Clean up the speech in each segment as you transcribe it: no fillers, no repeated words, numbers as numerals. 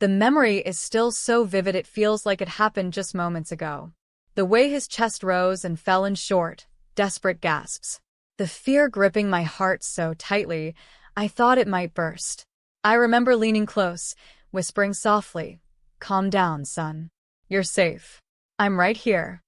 The memory is still so vivid it feels like it happened just moments ago. The way his chest rose and fell in short, desperate gasps. The fear gripping my heart so tightly, I thought it might burst. I remember leaning close, whispering softly, "Calm down, son. You're safe. I'm right here."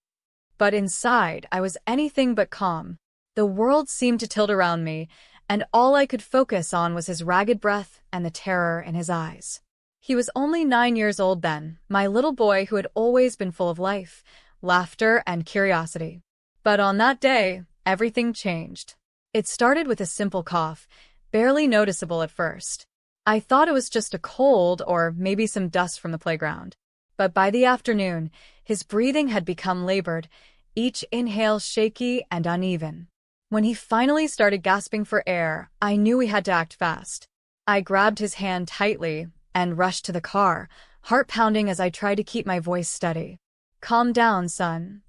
But inside, I was anything but calm. The world seemed to tilt around me, and all I could focus on was his ragged breath and the terror in his eyes. He was only 9 years old then, my little boy who had always been full of life, laughter, and curiosity. But on that day, everything changed. It started with a simple cough, barely noticeable at first. I thought it was just a cold or maybe some dust from the playground. But by the afternoon, his breathing had become labored, each inhale shaky and uneven. When he finally started gasping for air, I knew we had to act fast. I grabbed his hand tightly and rushed to the car, heart pounding as I tried to keep my voice steady. "Calm down, son,"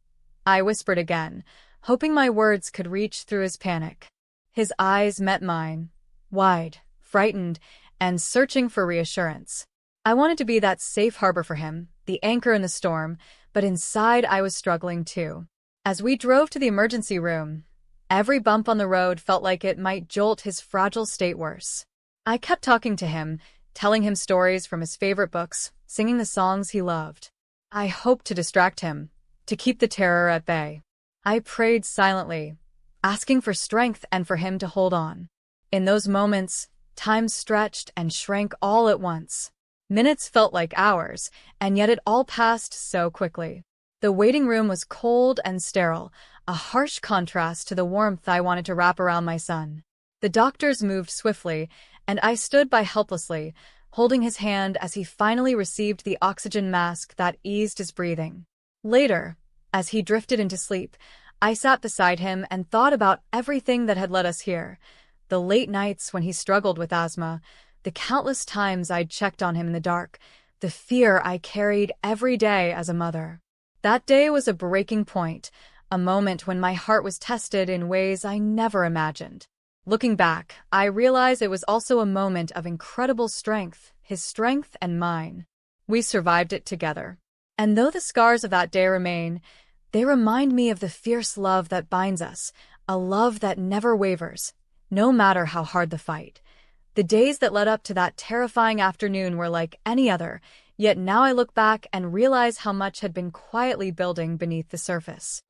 I whispered again, hoping my words could reach through his panic. His eyes met mine, wide, frightened, and searching for reassurance. I wanted to be that safe harbor for him, the anchor in the storm, but inside I was struggling too. As we drove to the emergency room, every bump on the road felt like it might jolt his fragile state worse. I kept talking to him, telling him stories from his favorite books, singing the songs he loved. I hoped to distract him, to keep the terror at bay. I prayed silently, asking for strength and for him to hold on. In those moments, time stretched and shrank all at once. Minutes felt like hours, and yet it all passed so quickly. The waiting room was cold and sterile, a harsh contrast to the warmth I wanted to wrap around my son. The doctors moved swiftly, and I stood by helplessly, holding his hand as he finally received the oxygen mask that eased his breathing. Later, as he drifted into sleep, I sat beside him and thought about everything that had led us here. The late nights when he struggled with asthma, the countless times I'd checked on him in the dark, the fear I carried every day as a mother. That day was a breaking point, a moment when my heart was tested in ways I never imagined. Looking back, I realize it was also a moment of incredible strength, his strength and mine. We survived it together. And though the scars of that day remain, they remind me of the fierce love that binds us, a love that never wavers, no matter how hard the fight. The days that led up to that terrifying afternoon were like any other, yet now I look back and realize how much had been quietly building beneath the surface.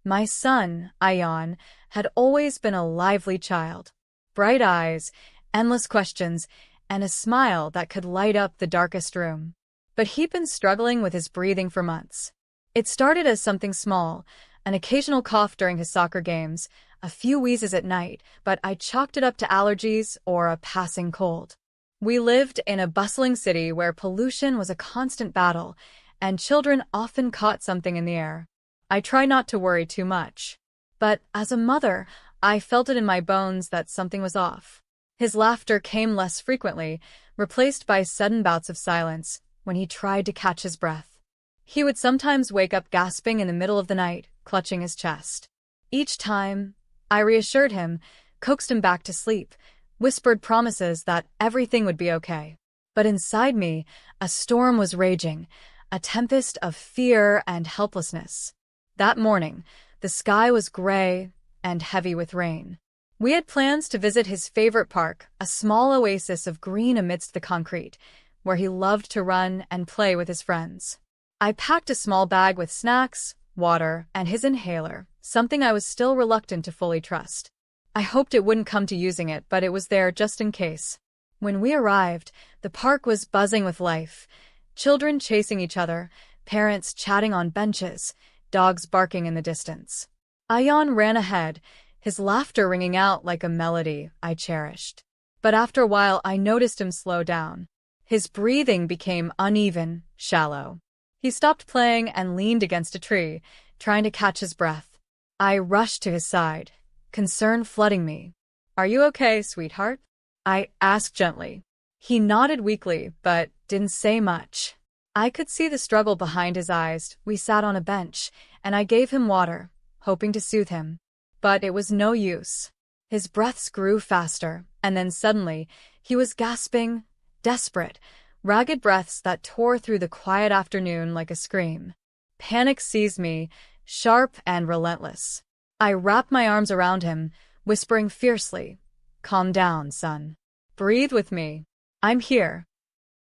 My son, Ayaan, had always been a lively child. Bright eyes, endless questions, and a smile that could light up the darkest room. But he'd been struggling with his breathing for months. It started as something small, an occasional cough during his soccer games, a few wheezes at night, but I chalked it up to allergies or a passing cold. We lived in a bustling city where pollution was a constant battle, and children often caught something in the air. I try not to worry too much. But as a mother, I felt it in my bones that something was off. His laughter came less frequently, replaced by sudden bouts of silence when he tried to catch his breath. He would sometimes wake up gasping in the middle of the night, clutching his chest. Each time, I reassured him, coaxed him back to sleep, whispered promises that everything would be okay. But inside me, a storm was raging, a tempest of fear and helplessness. That morning, the sky was gray and heavy with rain. We had plans to visit his favorite park, a small oasis of green amidst the concrete, where he loved to run and play with his friends. I packed a small bag with snacks, water, and his inhaler, something I was still reluctant to fully trust. I hoped it wouldn't come to using it, but it was there just in case. When we arrived, the park was buzzing with life. Children chasing each other, parents chatting on benches, dogs barking in the distance. Ayaan ran ahead, his laughter ringing out like a melody I cherished. But after a while I noticed him slow down. His breathing became uneven, shallow. He stopped playing and leaned against a tree, trying to catch his breath. I rushed to his side, concern flooding me. "Are you okay, sweetheart?" I asked gently. He nodded weakly, but didn't say much. I could see the struggle behind his eyes. We sat on a bench, and I gave him water, hoping to soothe him. But it was no use. His breaths grew faster, and then suddenly, he was gasping, Desperate, ragged breaths that tore through the quiet afternoon like a scream. Panic seized me, sharp and relentless. I wrapped my arms around him, whispering fiercely, "Calm down, son. Breathe with me. I'm here."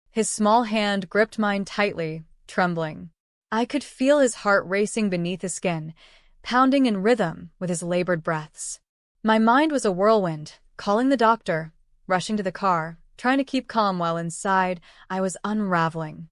His small hand gripped mine tightly, trembling. I could feel his heart racing beneath his skin, pounding in rhythm with his labored breaths. My mind was a whirlwind, calling the doctor, rushing to the car, trying to keep calm while inside I was unraveling.